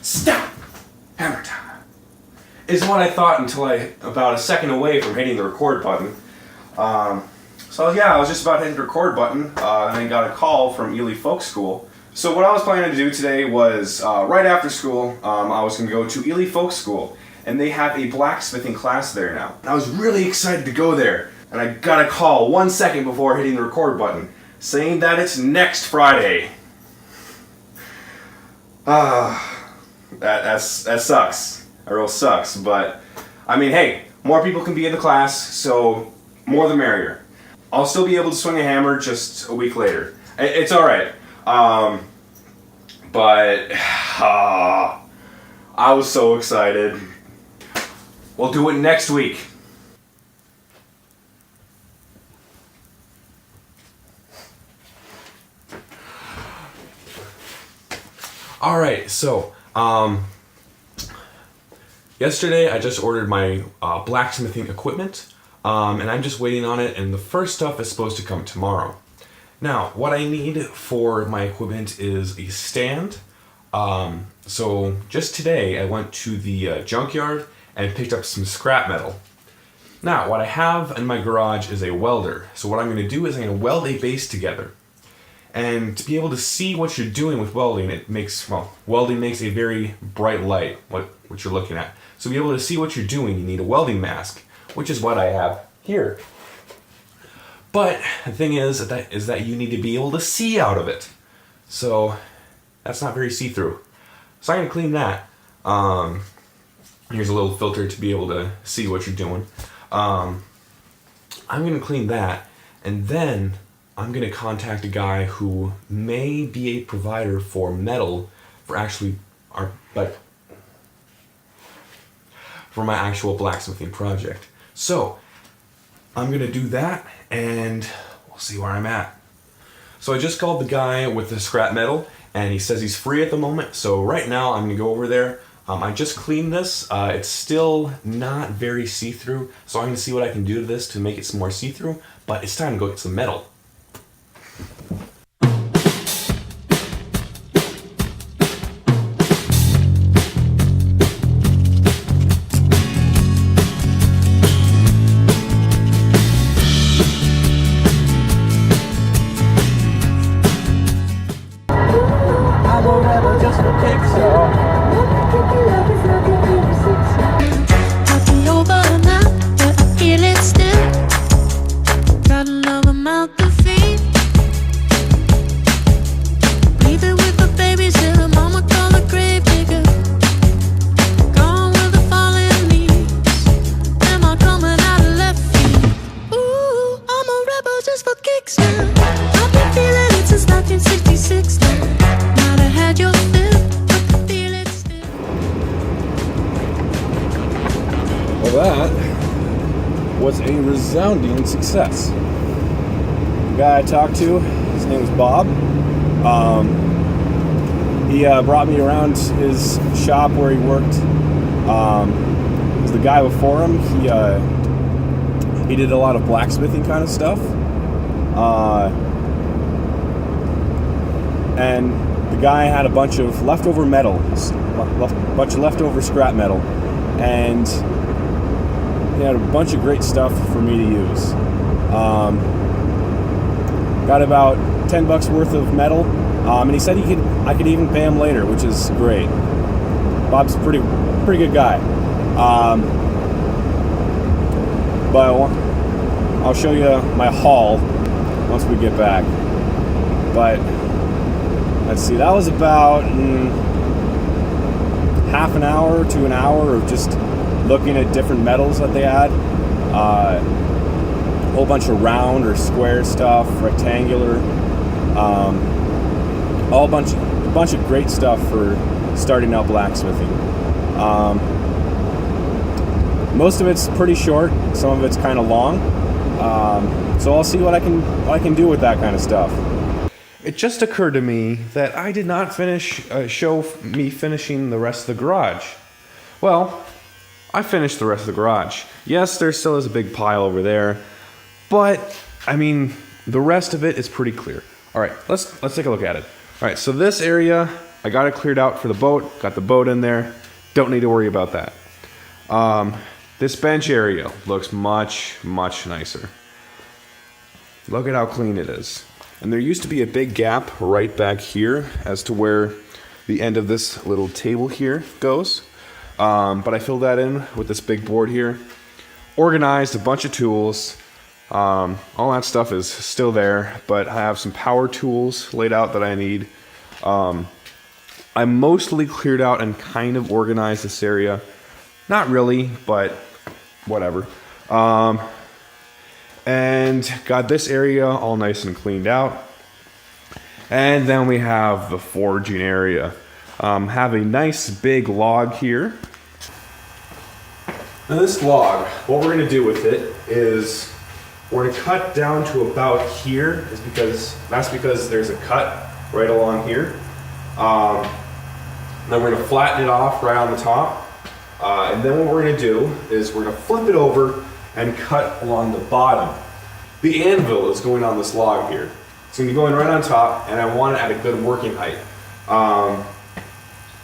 Stop! Hammer time! Is what I thought until about a second away from hitting the record button. So yeah, I was just about to hit the record button, and I got a call from Ely Folk School. So what I was planning to do today was, right after school, I was going to go to Ely Folk School, and they have a blacksmithing class there now. And I was really excited to go there, and I got a call 1 second before hitting the record button, saying that it's next Friday. That sucks. That real sucks, but, I mean, hey, more people can be in the class, so more the merrier. I'll still be able to swing a hammer just a week later. It's alright. But I was so excited. We'll do it next week. Alright, so, yesterday I just ordered my blacksmithing equipment, and I'm just waiting on it, and the first stuff is supposed to come tomorrow. Now, what I need for my equipment is a stand. So just today I went to the junkyard and picked up some scrap metal. Now, what I have in my garage is a welder. So what I'm going to do is I'm going to weld a base together. And to be able to see what you're doing with welding, welding makes a very bright light, what you're looking at. So to be able to see what you're doing, you need a welding mask, which is what I have here. But the thing is that you need to be able to see out of it. So that's not very see-through. So I'm going to clean that. Here's a little filter to be able to see what you're doing. I'm going to clean that, and then I'm going to contact a guy who may be a provider for metal for my actual blacksmithing project. So I'm going to do that, and we'll see where I'm at. So I just called the guy with the scrap metal, and he says he's free at the moment, so right now I'm going to go over there. I just cleaned this. It's still not very see-through, so I'm going to see what I can do to this to make it some more see-through, but it's time to go get some metal. That was a resounding success. The guy I talked to, his name was Bob. He brought me around his shop where he worked. The guy before him, he did a lot of blacksmithing kind of stuff. And the guy had a bunch of leftover metal, a bunch of leftover scrap metal, and he had a bunch of great stuff for me to use. Got about $10 worth of metal, and he said I could even pay him later, which is great. Bob's a pretty good guy. But I'll show you my haul once we get back. But let's see, that was about half an hour to an hour of just looking at different metals that they had. A whole bunch of round or square stuff, rectangular, a bunch of great stuff for starting out blacksmithing. Most of it's pretty short, some of it's kind of long. So I'll see what I can do with that kind of stuff. It just occurred to me that I did not show me finishing the rest of the garage. Well, I finished the rest of the garage. Yes, there still is a big pile over there, but I mean, the rest of it is pretty clear. All right, let's take a look at it. All right, so this area I got it cleared out for the boat, got the boat in there, don't need to worry about that. This bench area looks much, much nicer. Look at how clean it is. And there used to be a big gap right back here as to where the end of this little table here goes. But I filled that in with this big board here. Organized a bunch of tools. All that stuff is still there, but I have some power tools laid out that I need. I mostly cleared out and kind of organized this area. Not really, but whatever. And got this area all nice and cleaned out. And then we have the forging area. Have a nice big log here. Now this log, what we're gonna do with it is we're gonna cut down to about here, that's because there's a cut right along here. Then we're gonna flatten it off right on the top. And then what we're gonna do is we're gonna flip it over and cut along the bottom. The anvil is going on this log here. It's gonna be going right on top, and I want it at a good working height.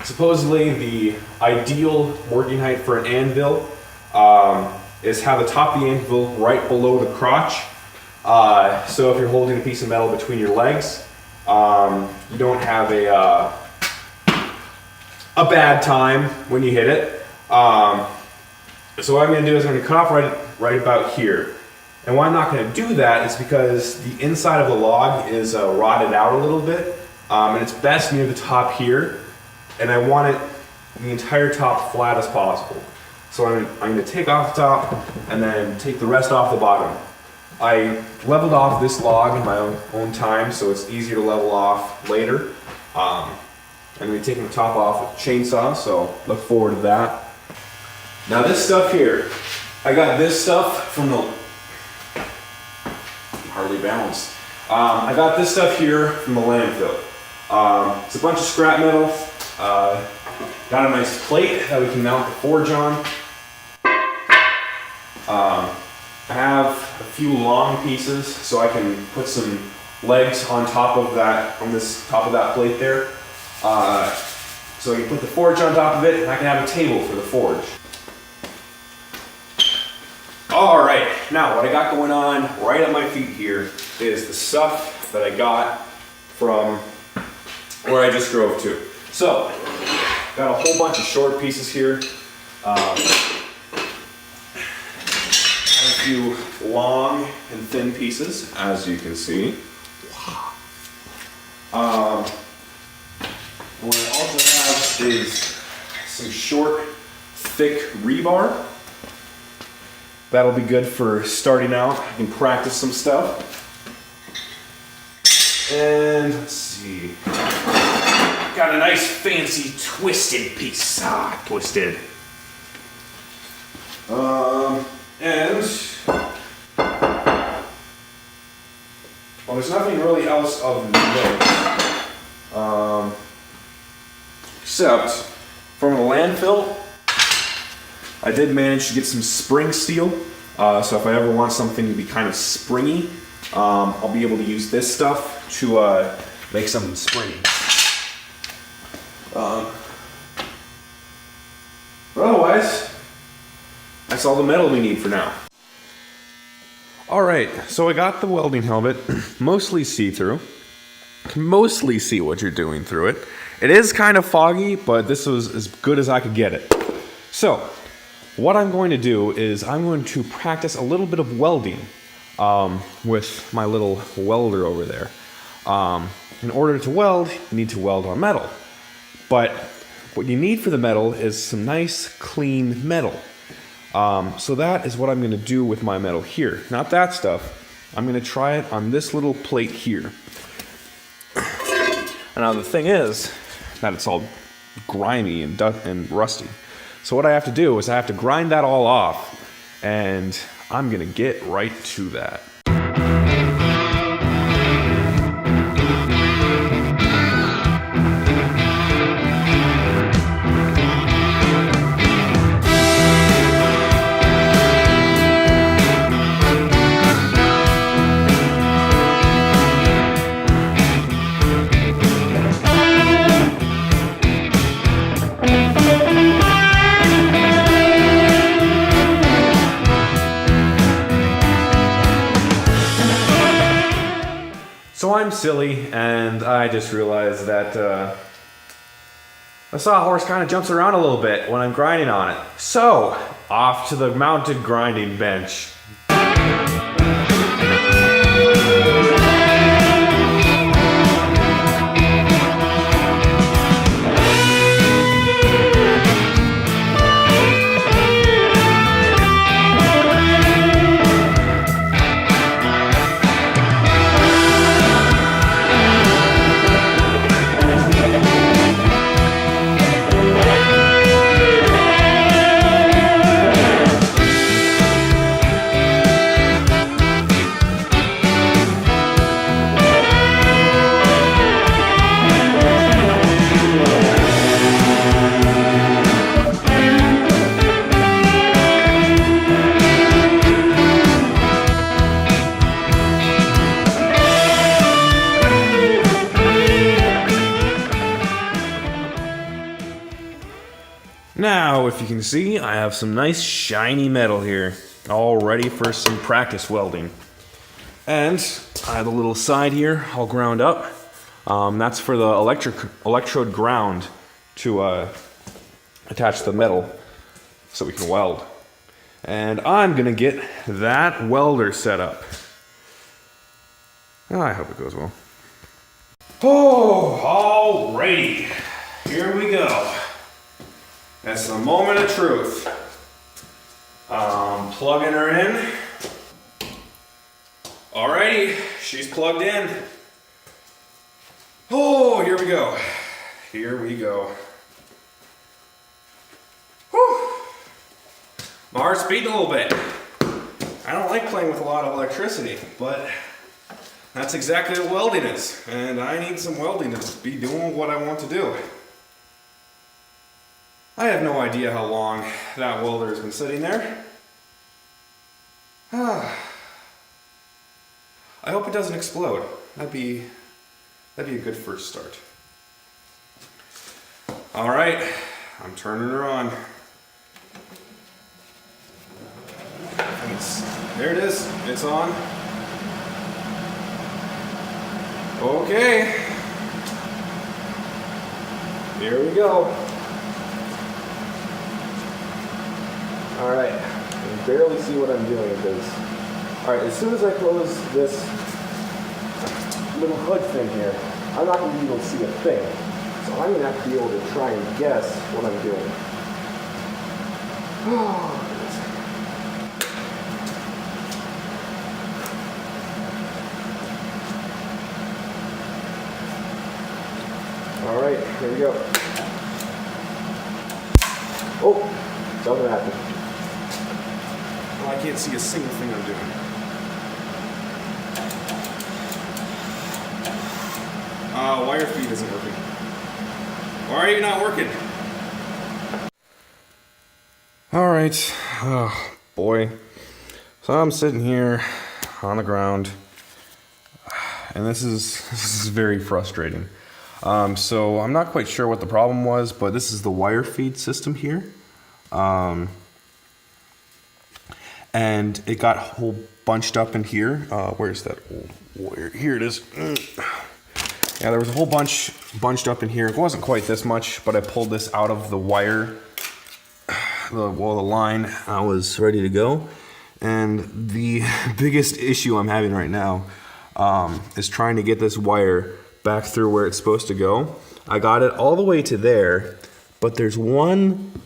Supposedly the ideal working height for an anvil is have the top of the anvil right below the crotch. So if you're holding a piece of metal between your legs, you don't have a bad time when you hit it. So what I'm going to do is I'm going to cut off right about here. And why I'm not going to do that is because the inside of the log is rotted out a little bit, and it's best near the top here. And I want it the entire top flat as possible. So I'm going to take off the top and then take the rest off the bottom. I leveled off this log in my own time, so it's easier to level off later. I'm going to be taking the top off with a chainsaw, so look forward to that. Now this stuff here, I got this stuff from the, hardly balanced. I got this stuff here from the landfill. It's a bunch of scrap metal. Got a nice plate that we can mount the forge on. I have a few long pieces so I can put some legs on top of that, on this top of that plate there. So I can put the forge on top of it, and I can have a table for the forge. All right, now what I got going on right at my feet here is the stuff that I got from where I just drove to. So, got a whole bunch of short pieces here. A few long and thin pieces, as you can see. What I also have is some short, thick rebar. That'll be good for starting out. I can practice some stuff. And let's see. Got a nice fancy twisted piece. Twisted. And well, there's nothing really else of note. Except from the landfill, I did manage to get some spring steel. So if I ever want something to be kind of springy, I'll be able to use this stuff to make something springy. But otherwise, that's all the metal we need for now. Alright, so I got the welding helmet, mostly see-through. Can mostly see what you're doing through it. It is kind of foggy, but this was as good as I could get it. So, what I'm going to do is I'm going to practice a little bit of welding with my little welder over there. In order to weld, you need to weld on metal. But what you need for the metal is some nice, clean metal. So that is what I'm going to do with my metal here. Not that stuff. I'm going to try it on this little plate here. And now the thing is that it's all grimy and rusty. So what I have to do is I have to grind that all off, and I'm going to get right to that. I'm silly, and I just realized that the sawhorse kind of jumps around a little bit when I'm grinding on it. So, off to the mounted grinding bench. Now, if you can see, I have some nice shiny metal here, all ready for some practice welding. And I have a little side here, all ground up. That's for the electrode ground to attach the metal so we can weld. And I'm gonna get that welder set up. I hope it goes well. Oh, alrighty, here we go. That's the moment of truth. Plugging her in. Alrighty, she's plugged in. Oh, here we go. Here we go. Whew. My heart's beating a little bit. I don't like playing with a lot of electricity, but that's exactly what welding is. And I need some welding to be doing what I want to do. I have no idea how long that welder has been sitting there. I hope it doesn't explode. That'd be a good first start. All right, I'm turning her on. There it is, it's on. Okay, here we go. All right, I can barely see what I'm doing because, all right, as soon as I close this little hood thing here, I'm not going to be able to see a thing. So I'm going to have to be able to try and guess what I'm doing. All right, here we go. Oh, something happened. I can't see a single thing I'm doing. Wire feed isn't working. Why are you not working? All right, oh boy. So I'm sitting here on the ground, and this is very frustrating. So I'm not quite sure what the problem was, but this is the wire feed system here. And it got whole bunched up in here. Where's that old wire? Here it is. Yeah, there was a whole bunch bunched up in here. It wasn't quite this much, but I pulled this out of the wire, the line. I was ready to go. And the biggest issue I'm having right now is trying to get this wire back through where it's supposed to go. I got it all the way to there, but there's one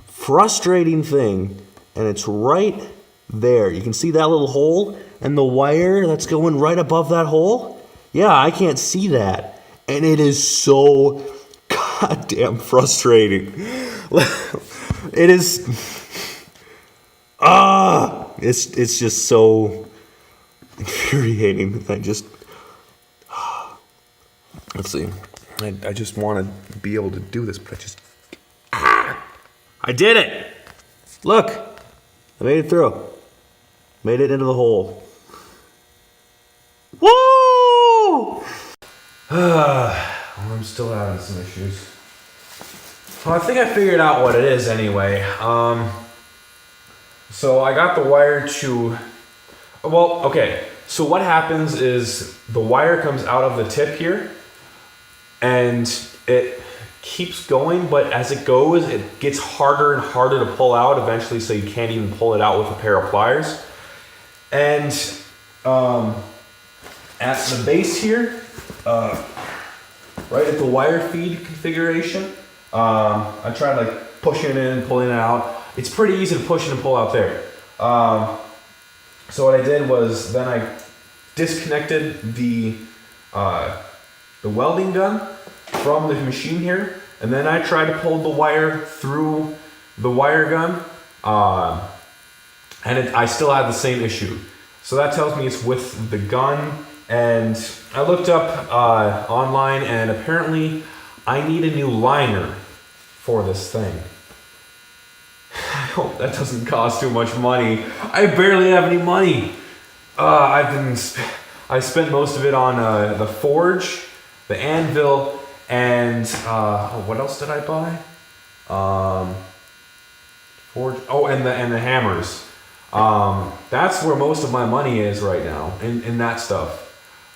frustrating thing, and it's right there. You can see that little hole and the wire that's going right above that hole? Yeah, I can't see that. And it is so goddamn frustrating. It is, it's just so infuriating. Let's see. I just want to be able to do this, but I did it. Look, I made it through. Made it into the hole. Woo! I'm still having some issues. Well, I think I figured out what it is anyway. So I got the wire to, well, okay. so what happens is the wire comes out of the tip here, and it keeps going, but as it goes, it gets harder and harder to pull out eventually, so you can't even pull it out with a pair of pliers. And at the base here, right at the wire feed configuration, I tried like pushing it in, pulling it out. It's pretty easy to push in and pull out there. So what I did was then I disconnected the welding gun from the machine here, and then I tried to pull the wire through the wire gun, and I still had the same issue. So that tells me it's with the gun, and I looked up online, and apparently I need a new liner for this thing. I hope that doesn't cost too much money. I barely have any money. I spent most of it on the forge, the anvil, and what else did I buy? Forge. Oh, and the hammers. That's where most of my money is right now, in that stuff.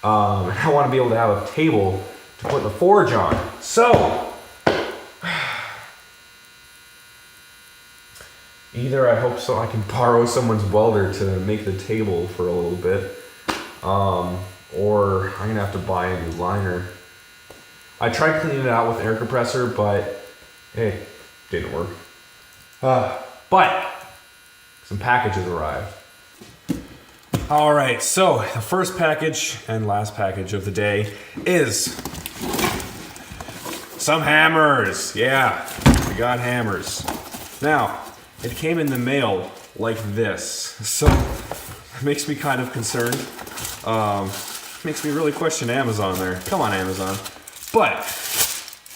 I want to be able to have a table to put the forge on. So, either I hope so I can borrow someone's welder to make the table for a little bit, or I'm gonna have to buy a new liner. I tried cleaning it out with air compressor, but it didn't work. But some packages arrived. All right, so the first package and last package of the day is some hammers. Yeah, we got hammers. Now, it came in the mail like this, so it makes me kind of concerned. Makes me really question Amazon there. Come on, Amazon. But,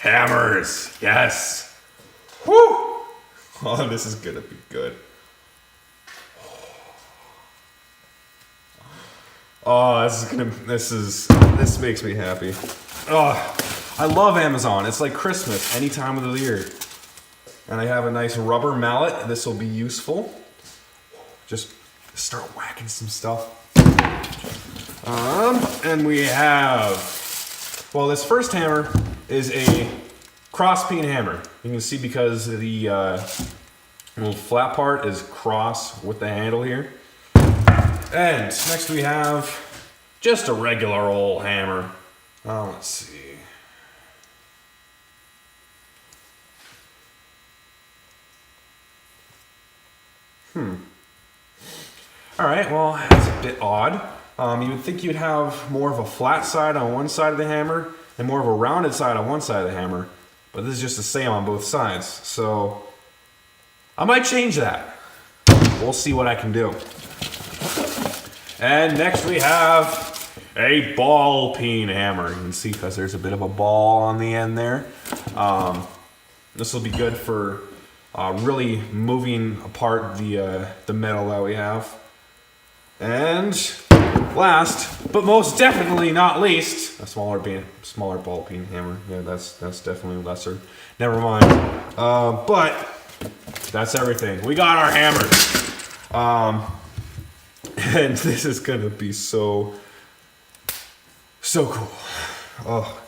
hammers, yes. Woo! Oh, this is gonna be good. Oh, this makes me happy. Oh, I love Amazon. It's like Christmas any time of the year. And I have a nice rubber mallet. This will be useful. Just start whacking some stuff. And we have, well, this first hammer is a cross peen hammer. You can see because the little flat part is cross with the handle here. And next we have just a regular old hammer. Let's see. All right, well, that's a bit odd. You would think you'd have more of a flat side on one side of the hammer and more of a rounded side on one side of the hammer, but this is just the same on both sides. So I might change that. We'll see what I can do. And next we have a ball peen hammer. You can see because there's a bit of a ball on the end there. This will be good for really moving apart the metal that we have. And last, but most definitely not least, a smaller ball peen hammer. Yeah, that's definitely lesser. Never mind. But that's everything. We got our hammers. And this is gonna be so cool. Oh,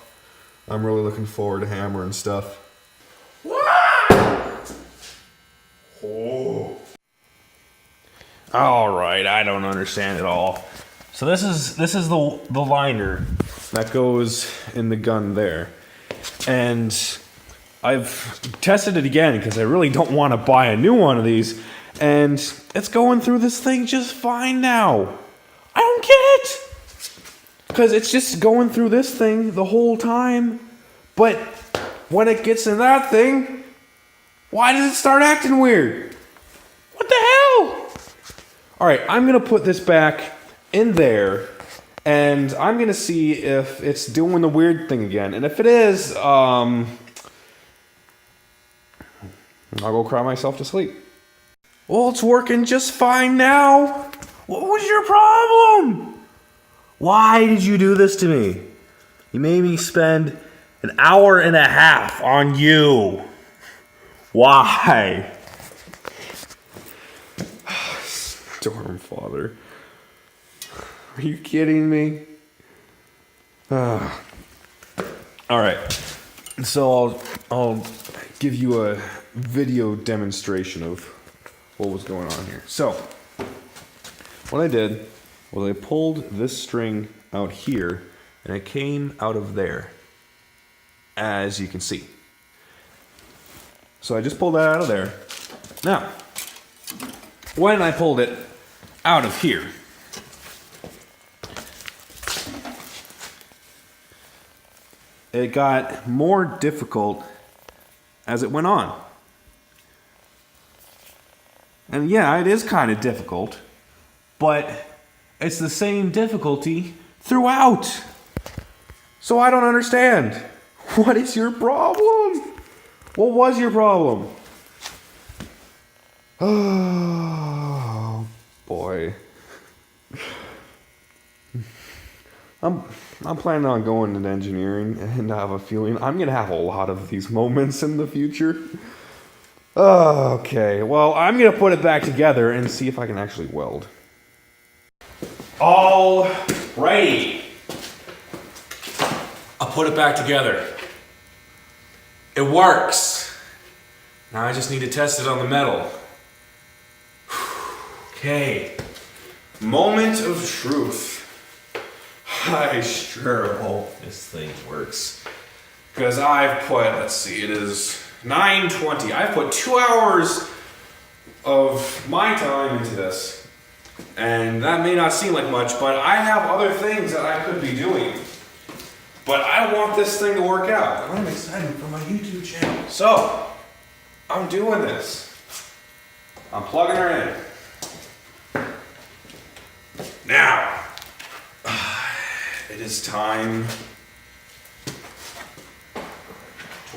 I'm really looking forward to hammering stuff. Oh. All right, I don't understand it all. So this is the liner that goes in the gun there, and I've tested it again because I really don't want to buy a new one of these, and it's going through this thing just fine now. I don't get it because it's just going through this thing the whole time, but when it gets in that thing, why does it start acting weird? What the hell? All right, I'm gonna put this back in there, and I'm gonna see if it's doing the weird thing again. And if it is, I'll go cry myself to sleep. Well, it's working just fine now. What was your problem? Why did you do this to me? You made me spend an hour and a half on you. Why? Storm Father. Are you kidding me? All right. So I'll give you a video demonstration of what was going on here. So what I did was I pulled this string out here and it came out of there, as you can see. So I just pulled that out of there. Now, when I pulled it out of here, it got more difficult as it went on. And yeah, it is kind of difficult, but it's the same difficulty throughout. So I don't understand. What is your problem? What was your problem? Oh boy. I'm planning on going into engineering, and I have a feeling I'm gonna have a lot of these moments in the future. Okay, well, I'm gonna put it back together and see if I can actually weld. Alrighty. I'll put it back together. It works. Now I just need to test it on the metal. Okay. Moment of truth. I sure hope this thing works. Because I've put, let's see, it is 9:20. I've put 2 hours of my time into this. And that may not seem like much, but I have other things that I could be doing. But I want this thing to work out. I'm excited for my YouTube channel. So, I'm doing this. I'm plugging her in. Now, it is time to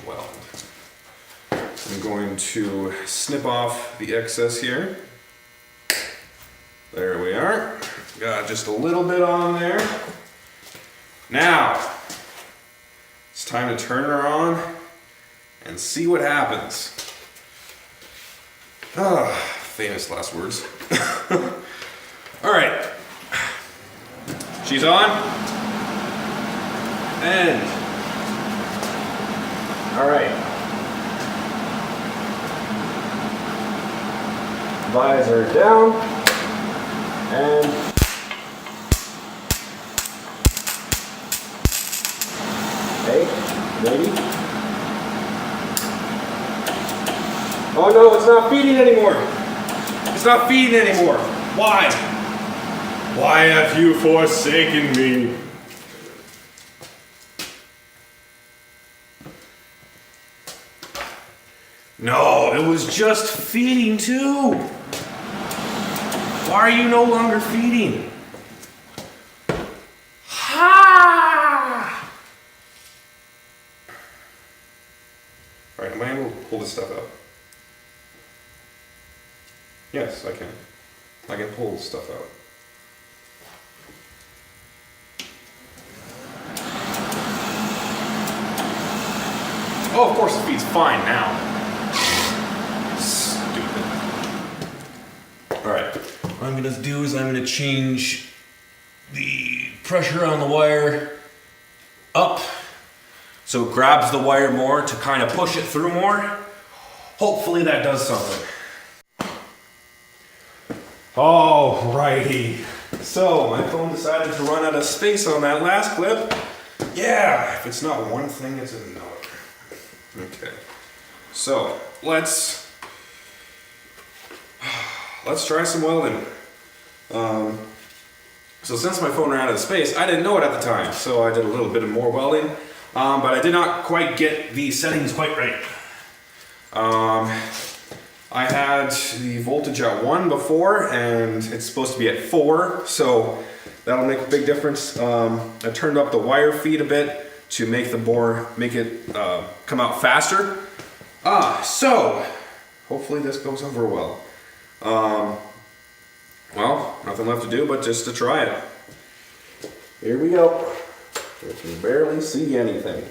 weld. I'm going to snip off the excess here. There we are. Got just a little bit on there. Now, it's time to turn her on and see what happens. Ah, famous last words. All right. She's on. And. All right. Visor down. And. Ready? Oh no, it's not feeding anymore. It's not feeding anymore. Why? Why have you forsaken me? No, it was just feeding too. Why are you no longer feeding? Alright, am I able to pull this stuff out? Yes, I can. I can pull this stuff out. Oh, of course it feeds fine now. Stupid. Alright, what I'm going to do is I'm going to change the pressure on the wire up. So it grabs the wire more to kind of push it through more. Hopefully that does something. Alrighty. So my phone decided to run out of space on that last clip. Yeah, if it's not one thing, it's another. Okay. So let's try some welding. So since my phone ran out of space, I didn't know it at the time. So I did a little bit of more welding. But I did not quite get the settings quite right. I had the voltage at 1 before, and it's supposed to be at 4, so that'll make a big difference. I turned up the wire feed a bit to make the bore, come out faster. So hopefully this goes over well. Well, nothing left to do but just to try it. Here we go. You can barely see anything.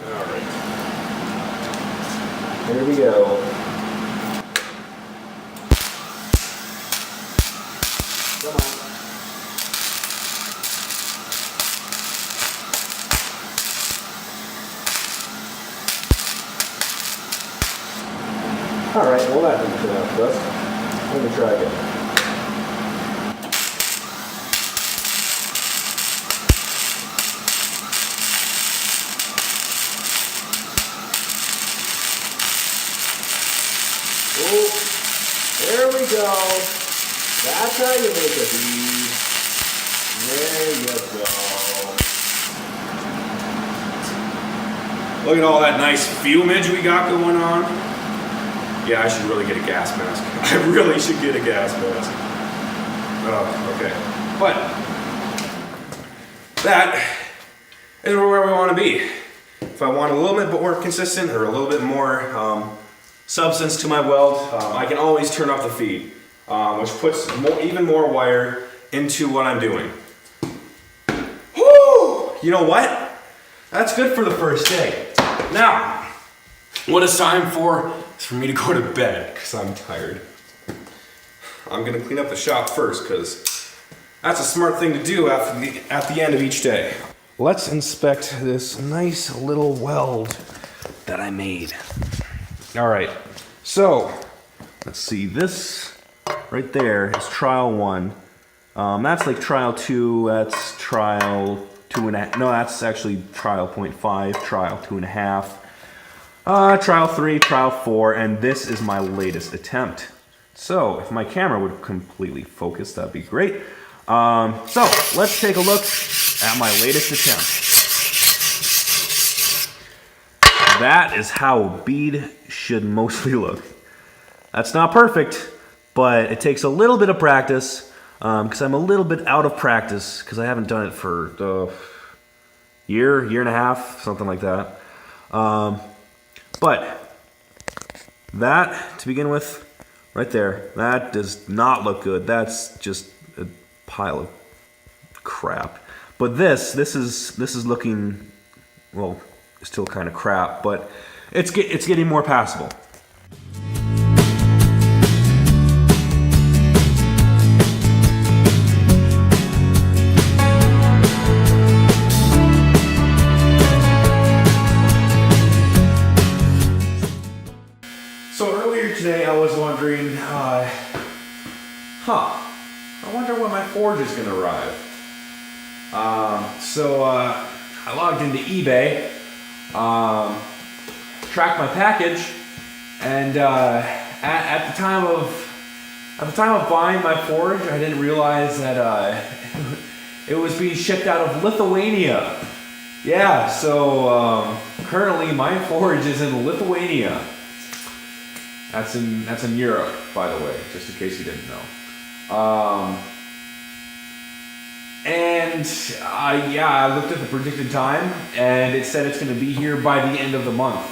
Alright. Here we go. Come on. Alright, well that didn't turn out best. Let me try again. Oh, there we go. That's how you make a bead. There you go. Look at all that nice fumage we got going on. Yeah, I should really get a gas mask. I really should get a gas mask. Oh, okay. But that is where we want to be. If I want a little bit more consistent or a little bit more substance to my weld, I can always turn up the feed, which puts even more wire into what I'm doing. Whoo! You know what? That's good for the first day. Now, what it's time for is for me to go to bed, because I'm tired. I'm gonna clean up the shop first, because that's a smart thing to do at the end of each day. Let's inspect this nice little weld that I made. All right, so let's see, this right there is trial 1. That's like trial 2, that's trial 2.5, no, that's actually trial 0.5, trial 2.5, trial 3, trial 4, and this is my latest attempt. So if my camera would completely focus, that'd be great. So let's take a look at my latest attempt. That is how a bead should mostly look. That's not perfect, but it takes a little bit of practice, because I'm a little bit out of practice, because I haven't done it for a year and a half, something like that. But that, to begin with, right there, that does not look good. That's just a pile of crap. But this is looking, well, still kind of crap, but it's getting more passable. So earlier today I was wondering, I wonder when my forge is going to arrive. So I logged into eBay, tracked my package, and at the time of buying my forge, I didn't realize that it was being shipped out of Lithuania. Yeah, so currently my forge is in Lithuania. That's in Europe, by the way, just in case you didn't know. Yeah, I looked at the predicted time, and it said it's going to be here by the end of the month.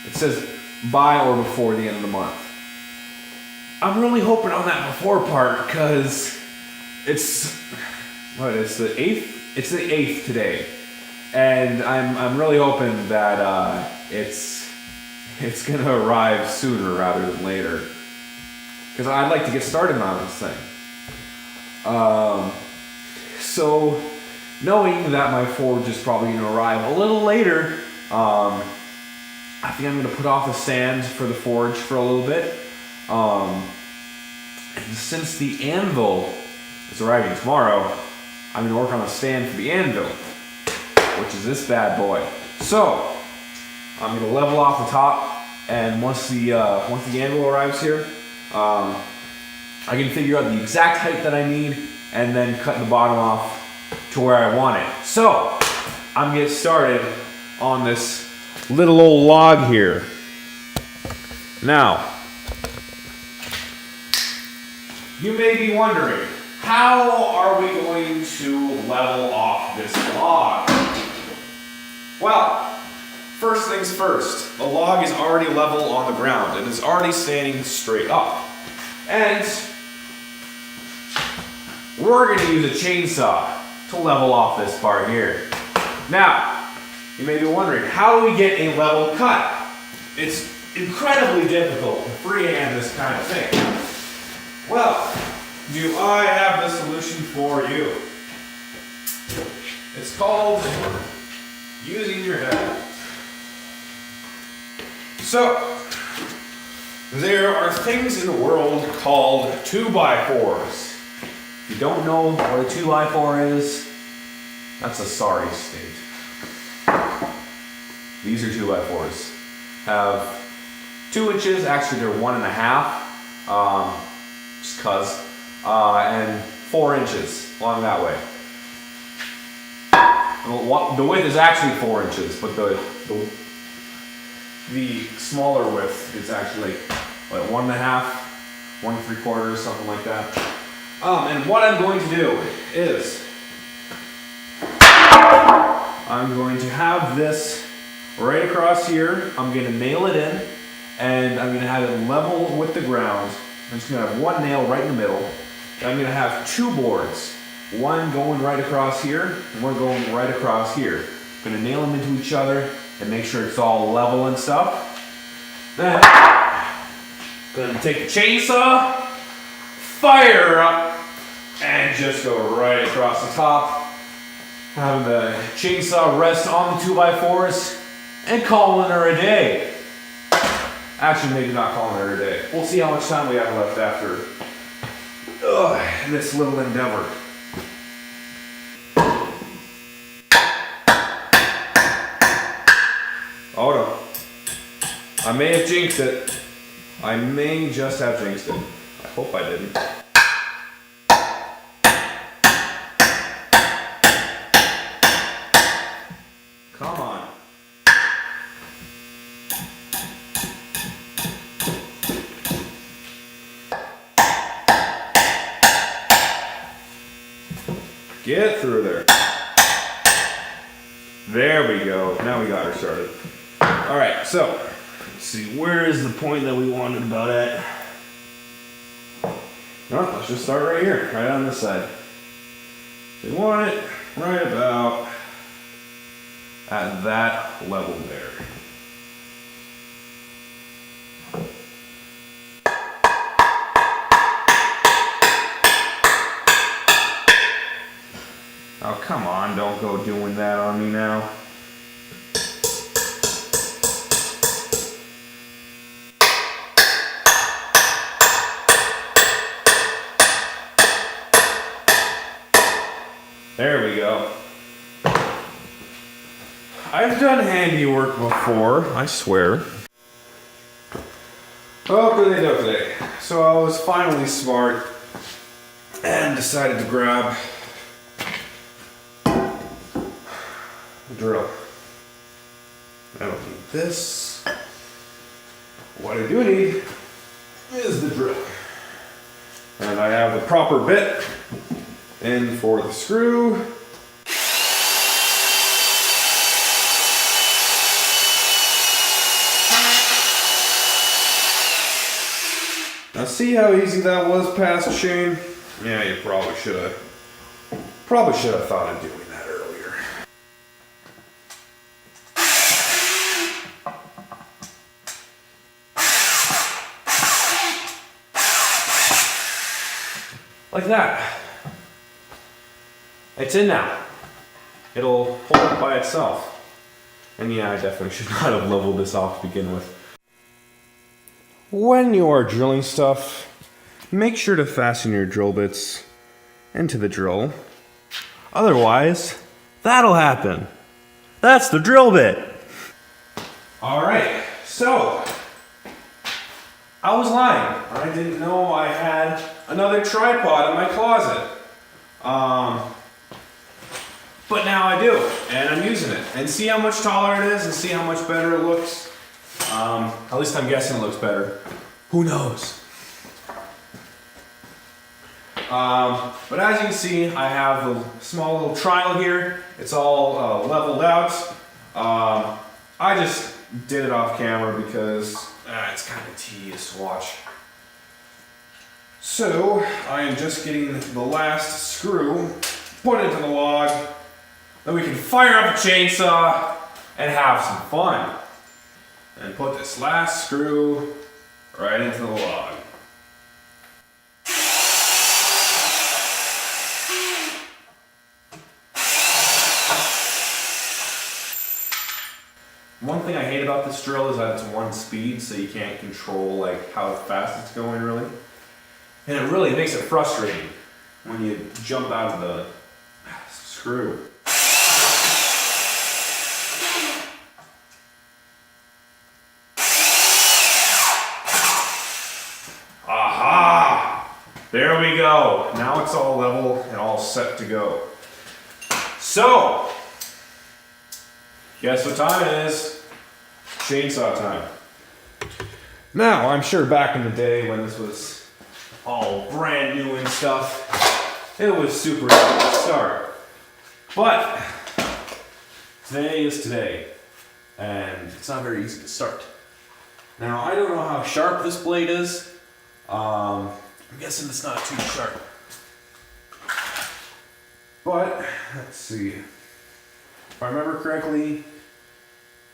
It says by or before the end of the month. I'm really hoping on that before part, because it's the 8th? It's the 8th today. And I'm really hoping that it's going to arrive sooner rather than later. Because I'd like to get started on this thing. So, knowing that my forge is probably going to arrive a little later, I think I'm going to put off the stand for the forge for a little bit. And since the anvil is arriving tomorrow, I'm going to work on a stand for the anvil, which is this bad boy. So, I'm going to level off the top, and once the anvil arrives here, I can figure out the exact height that I need, and then cut the bottom off to where I want it. So, I'm going to get started on this little old log here. Now, you may be wondering, how are we going to level off this log? Well, first things first, the log is already level on the ground. It is already standing straight up. And we're going to use a chainsaw to level off this part here. Now, you may be wondering, how do we get a level cut? It's incredibly difficult to freehand this kind of thing. Well, do I have the solution for you? It's called using your head. So, There are things in the world called 2x4s. If you don't know what a 2x4 is, that's a sorry state. These are 2x4s. Have 2 inches, actually they're 1.5, just cuz, and 4 inches along that way. The width is actually 4 inches, but the smaller width is actually like 1.5, 1 3/4, something like that. And what I'm going to do is I'm going to have this right across here. I'm going to nail it in, and I'm going to have it level with the ground. I'm just going to have one nail right in the middle. And I'm going to have 2 boards. One going right across here, and one going right across here. I'm going to nail them into each other and make sure it's all level and stuff. Then, I'm going to take the chainsaw, fire up, and just go right across the top. Having the chainsaw rest on the 2x4s and calling her a day. Actually, maybe not calling her a day. We'll see how much time we have left after this little endeavor. Oh no. I may have jinxed it. I may just have jinxed it. I hope I didn't. Come on. Get through there. There we go. Now we got her started. Alright, so let's see, where is the point that we wanted about at? No, let's just start right here, right on this side. We want it right about at that level there. Oh, come on, don't go doing that on me now. There we go. I've done handiwork before, I swear. Okay. So I was finally smart and decided to grab a drill. I don't need this. What I do need is the drill. And I have the proper bit in for the screw. Now see how easy that was past Shane? Yeah, you probably should have thought of doing that earlier. Like that. It's in now. It'll hold it by itself. And yeah, I definitely should not have leveled this off to begin with. When you are drilling stuff, make sure to fasten your drill bits into the drill. Otherwise, that'll happen. That's the drill bit. Alright, so I was lying. I didn't know I had another tripod in my closet. But now I do, and I'm using it. And see how much taller it is, and see how much better it looks. At least I'm guessing it looks better. Who knows? But as you can see, I have a small little trial here. It's all leveled out. I just did it off camera because it's kind of tedious to watch. So I am just getting the last screw put into the log. Then we can fire up a chainsaw and have some fun. And put this last screw right into the log. One thing I hate hate about this drill is that it's one speed, so you can't control like how fast it's going really. And it really makes it frustrating when you jump out of the screw. Aha! There we go. Now it's all level and all set to go. So, guess what time it is? Chainsaw time. Now, I'm sure back in the day when this was all brand new and stuff, it was super easy to start. But today is today, and it's not very easy to start. Now, I don't know how sharp this blade is. I'm guessing it's not too sharp. But, let's see. If I remember correctly,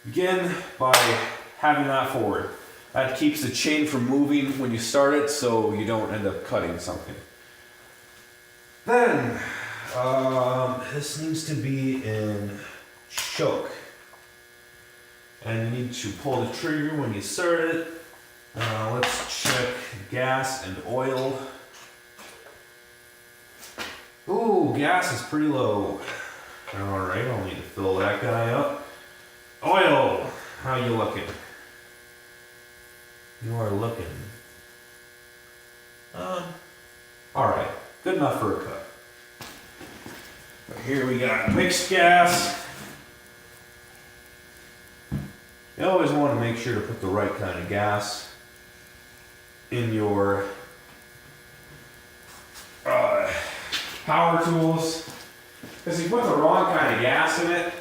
begin by having that forward. That keeps the chain from moving when you start it, so you don't end up cutting something. Then, this needs to be in choke. And you need to pull the trigger when you start it. Let's check gas and oil. Ooh, gas is pretty low. Alright, I'll need to fill that guy up. Oil! How you looking? You are looking. Alright, good enough for a cut. But here we got mixed gas. You always want to make sure to put the right kind of gas in your power tools. Because if you put the wrong kind of gas in it,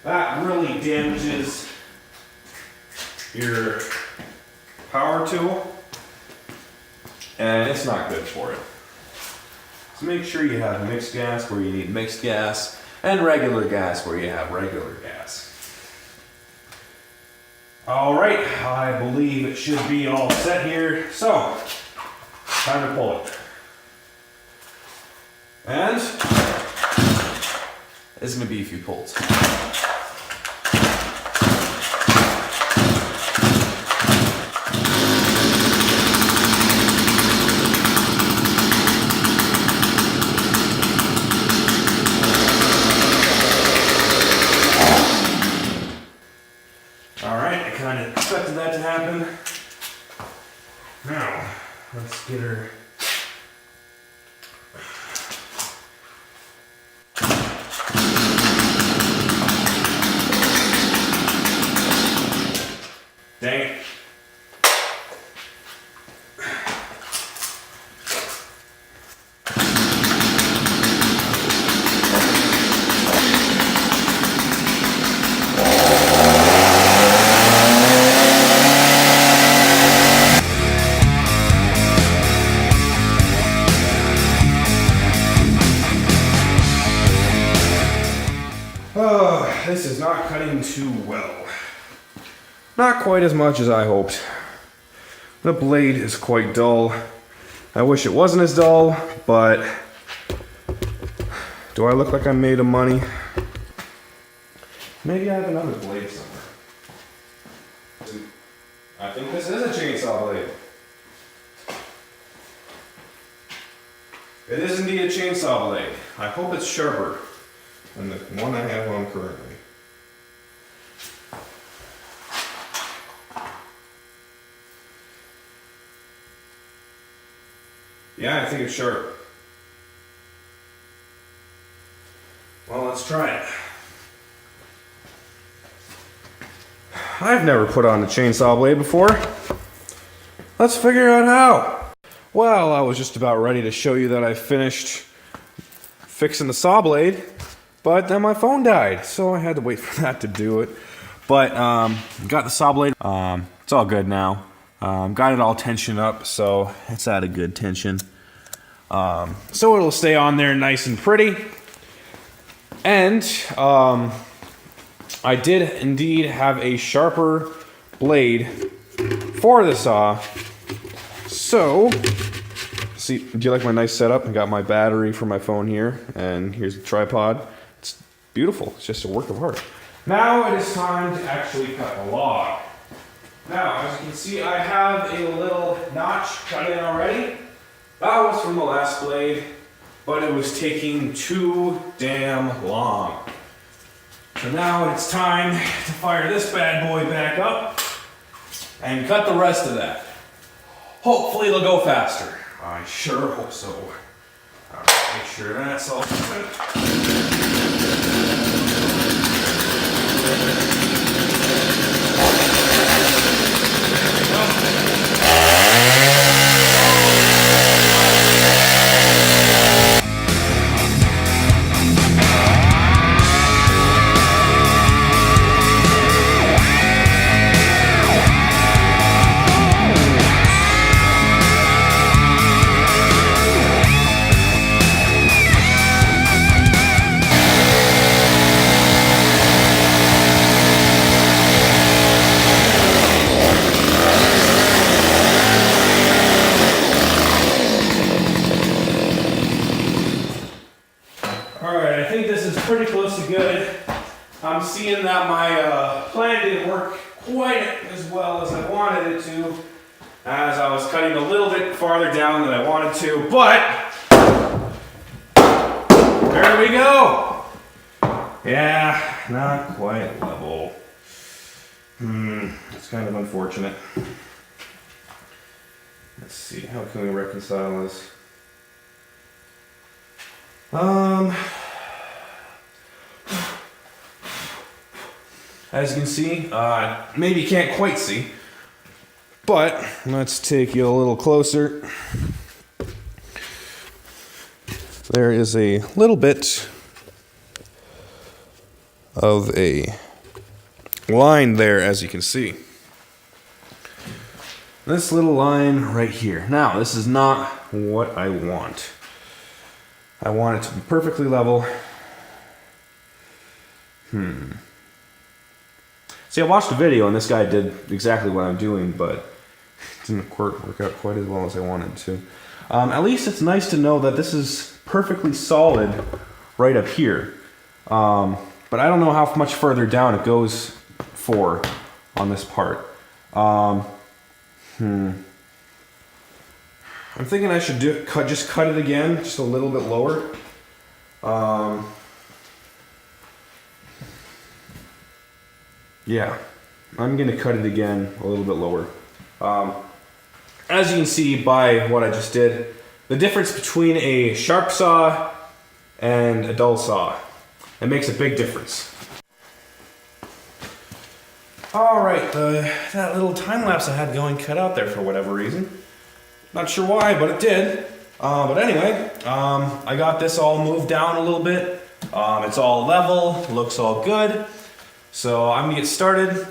that really damages your power tool, and it's not good for it. So make sure you have mixed gas where you need mixed gas, and regular gas where you have regular gas. Alright, I believe it should be all set here, so time to pull it. And it's going to be a few pulls. Alright, I kind of expected that to happen. Now, let's get her. Dang it. Oh, this is not cutting too well. Not quite as much as I hoped. The blade is quite dull. I wish it wasn't as dull, but do I look like I'm made of money? Maybe I have another blade somewhere. I think this is a chainsaw blade. It is indeed a chainsaw blade. I hope it's sharper than the one I have on currently. Yeah, I think it's sharp. Well, let's try it. I've never put on a chainsaw blade before. Let's figure out how. Well, I was just about ready to show you that I finished fixing the saw blade, but then my phone died, so I had to wait for that to do it. But got the saw blade. It's all good now. Got it all tensioned up, so it's at a good tension. So it'll stay on there nice and pretty. And I did indeed have a sharper blade for the saw. So, see, do you like my nice setup? I got my battery for my phone here, and here's the tripod. It's beautiful. It's just a work of art. Now it is time to actually cut the log. Now, as you can see, I have a little notch cut in already. That was from the last blade, but it was taking too damn long. So now it's time to fire this bad boy back up and cut the rest of that. Hopefully it'll go faster. I sure hope so. All right, make sure that's all set. Alright, I think this is pretty close to good. I'm seeing that my plan didn't work quite as well as I wanted it to, as I was cutting a little bit farther down than I wanted to, but there we go. Yeah, not quite level. It's kind of unfortunate. Let's see, how can we reconcile this? As you can see, maybe you can't quite see, but let's take you a little closer. There is a little bit of a line there, as you can see. This little line right here. Now, this is not what I want. I want it to be perfectly level. See, I watched a video and this guy did exactly what I'm doing, but it didn't work out quite as well as I wanted to. At least it's nice to know that this is perfectly solid right up here. But I don't know how much further down it goes for on this part. I'm thinking I should just cut it again, just a little bit lower. Yeah, I'm gonna cut it again a little bit lower. As you can see by what I just did, the difference between a sharp saw and a dull saw, it makes a big difference. All right, that little time lapse I had going cut out there for whatever reason. Not sure why, but it did. But anyway, I got this all moved down a little bit. It's all level, looks all good. So I'm gonna get started.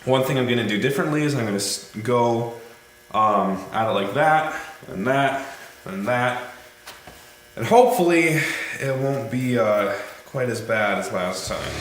One thing I'm gonna do differently is I'm gonna go at it like that, and that, and that. And hopefully it won't be quite as bad as last time.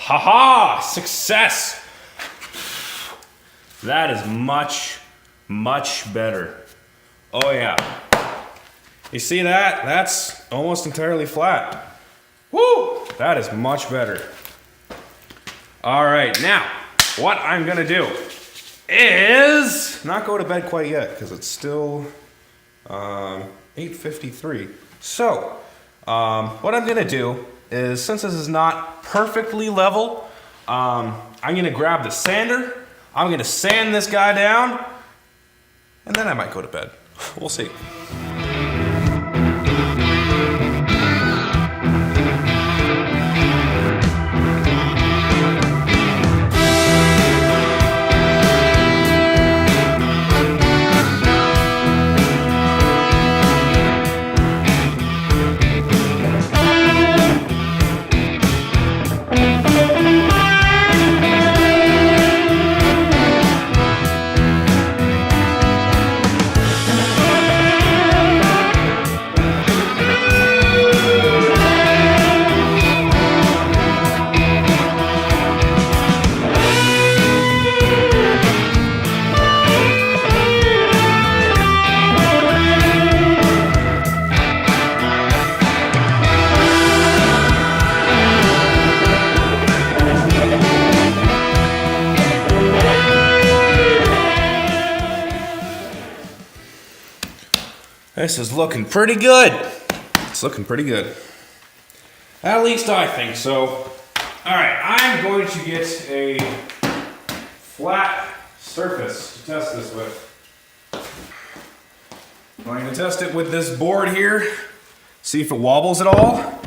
Haha! Success! That is much, much better. Oh yeah. You see that? That's almost entirely flat. Woo! That is much better. Alright, now, what I'm gonna do is not go to bed quite yet, because it's still 8:53. So, what I'm gonna do is, since this is not perfectly level, I'm gonna grab the sander, I'm gonna sand this guy down, and then I might go to bed. We'll see. This is looking pretty good. It's looking pretty good. At least I think so. Alright, I'm going to get a flat surface to test this with. I'm going to test it with this board here. See if it wobbles at all.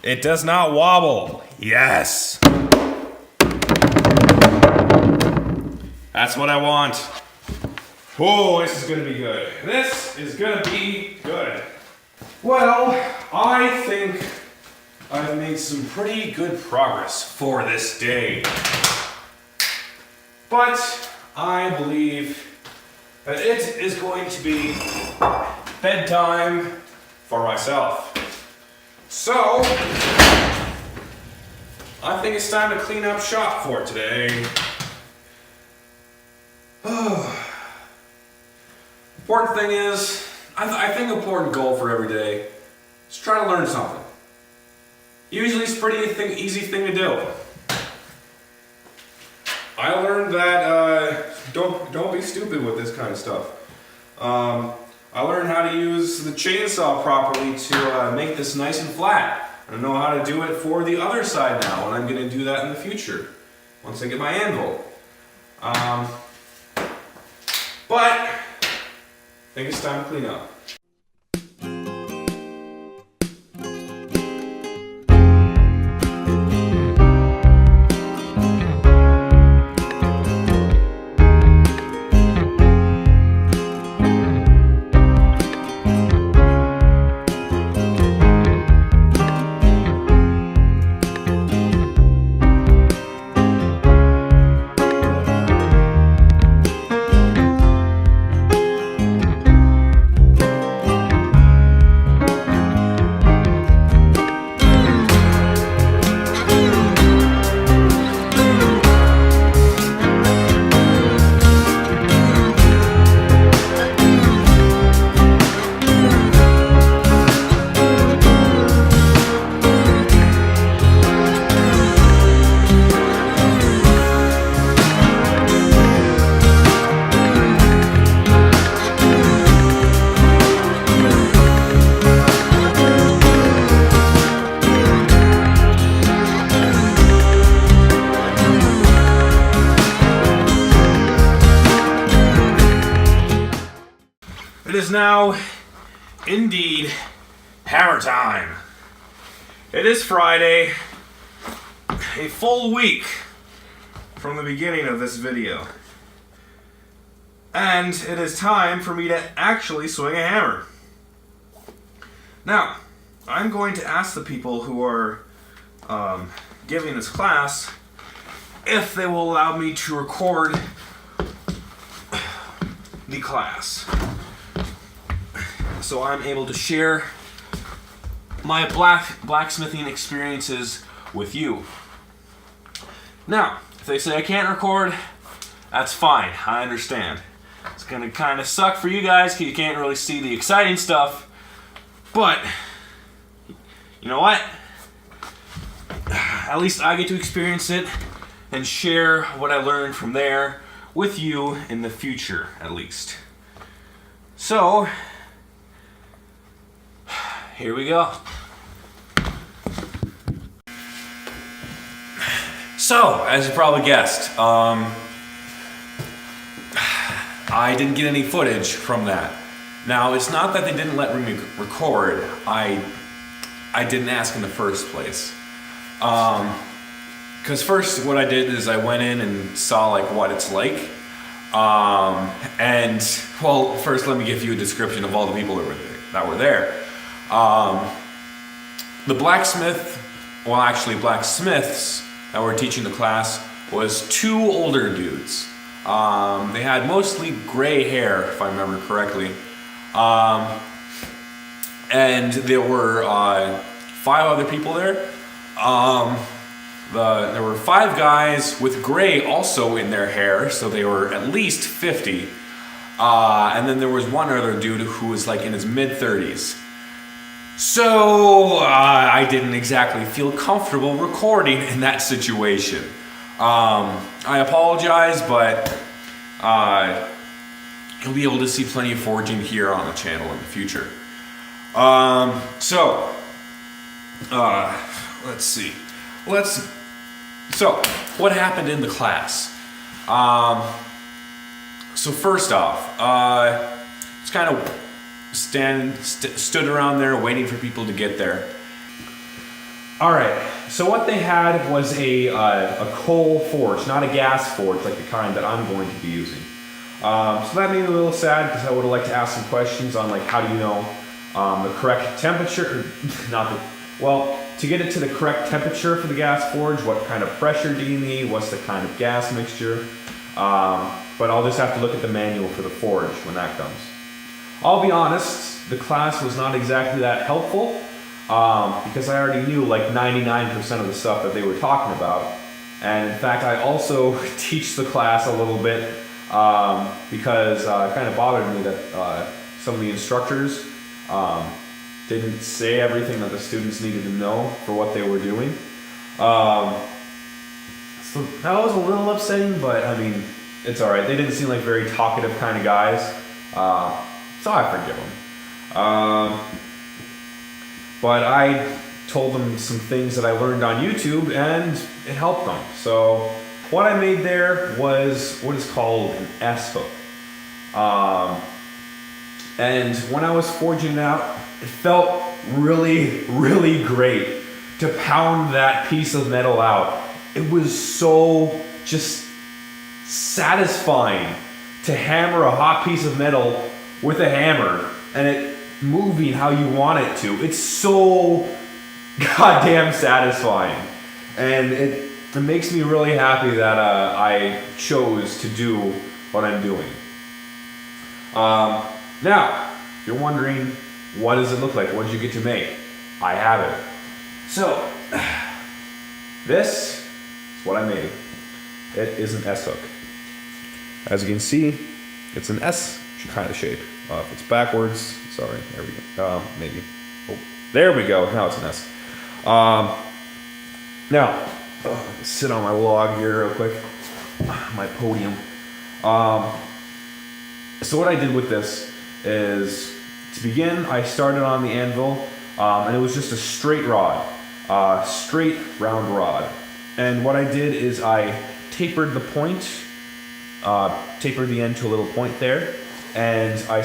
It does not wobble. Yes. That's what I want. Oh, this is gonna be good. This is gonna be good. Well, I think I've made some pretty good progress for this day. But I believe that it is going to be bedtime for myself. So, I think it's time to clean up shop for today. Important thing is, I think important goal for every day is try to learn something. Usually it's a pretty easy thing to do. I learned that don't be stupid with this kind of stuff. I learned how to use the chainsaw properly to make this nice and flat. I know how to do it for the other side now, and I'm going to do that in the future once I get my anvil. But I think it's time to clean up. It is now, indeed, hammer time. It is Friday, a full week from the beginning of this video. And it is time for me to actually swing a hammer. Now, I'm going to ask the people who are giving this class if they will allow me to record the class, so I'm able to share my blacksmithing experiences with you. Now, if they say I can't record, that's fine. I understand. It's gonna kind of suck for you guys because you can't really see the exciting stuff, but you know what? At least I get to experience it and share what I learned from there with you in the future, at least. So, here we go. So, as you probably guessed, I didn't get any footage from that. Now, it's not that they didn't let me record. I didn't ask in the first place. Because first what I did is I went in and saw like what it's like. And, well, first let me give you a description of all the people that were there. The blacksmiths that were teaching the class was two older dudes. They had mostly gray hair, if I remember correctly. And there were 5 other people there. There were 5 guys with gray also in their hair, so they were at least 50. And then there was one other dude who was like in his mid-30s. So I didn't exactly feel comfortable recording in that situation. I apologize, but you'll be able to see plenty of forging here on the channel in the future. Let's see. So, what happened in the class? So first off, just kind of stood around there waiting for people to get there. All right, so what they had was a coal forge, not a gas forge like the kind that I'm going to be using. So that made me a little sad because I would have liked to ask some questions on like how do you know the correct temperature, to get it to the correct temperature for the gas forge, what kind of pressure do you need, what's the kind of gas mixture, but I'll just have to look at the manual for the forge when that comes. I'll be honest, the class was not exactly that helpful because I already knew like 99% of the stuff that they were talking about, and in fact I also teach the class a little bit because it kind of bothered me that some of the instructors didn't say everything that the students needed to know for what they were doing. So that was a little upsetting, but I mean, it's alright. They didn't seem like very talkative kind of guys, so I forgive them. But I told them some things that I learned on YouTube, and it helped them. So what I made there was what is called an S-hook. And when I was forging it out, it felt really, really great to pound that piece of metal out. It was so just satisfying to hammer a hot piece of metal with a hammer and it moving how you want it to. It's so goddamn satisfying. And it makes me really happy that I chose to do what I'm doing. Now, if you're wondering, what does it look like? What did you get to make? I have it. So, this is what I made. It is an S-hook. As you can see, it's an S kind of shape. If it's backwards, sorry, there we go. Maybe. Oh, there we go. Now it's an S. Now, sit on my log here real quick. My podium. So what I did with this is, to begin, I started on the anvil, and it was just a straight rod, straight round rod. And what I did is I tapered the point, tapered the end to a little point there, and I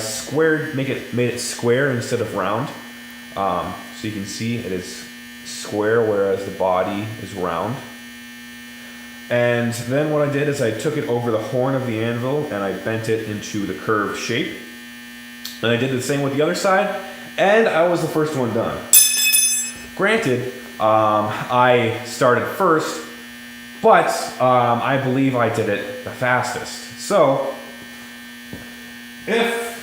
made it square instead of round. So you can see it is square, whereas the body is round. And then what I did is I took it over the horn of the anvil and I bent it into the curved shape. And I did the same with the other side, and I was the first one done. Granted, I started first, but I believe I did it the fastest. So, if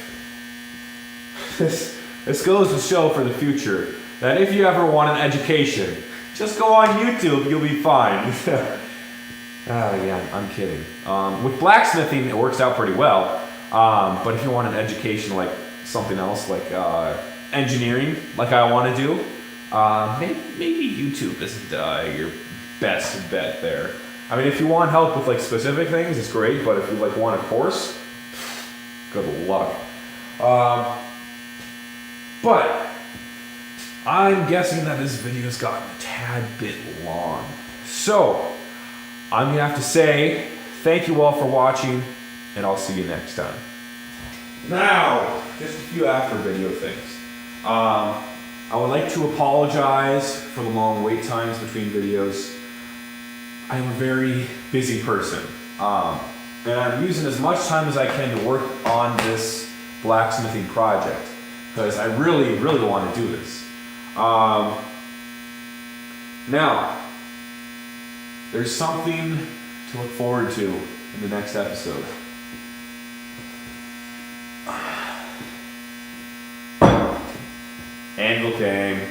this goes to show for the future that if you ever want an education, just go on YouTube, you'll be fine. Yeah, I'm kidding. With blacksmithing, it works out pretty well. But if you want an education like something else, like engineering, like I want to do, maybe YouTube isn't your best bet there. I mean, if you want help with like specific things, it's great. But if you like want a course, good luck. But I'm guessing that this video's gotten a tad bit long, so I'm gonna have to say thank you all for watching, and I'll see you next time. Now, just a few after video things. I would like to apologize for the long wait times between videos. I am a very busy person, and I'm using as much time as I can to work on this blacksmithing project because I really, really want to do this. Now, there's something to look forward to in the next episode. Anvil came.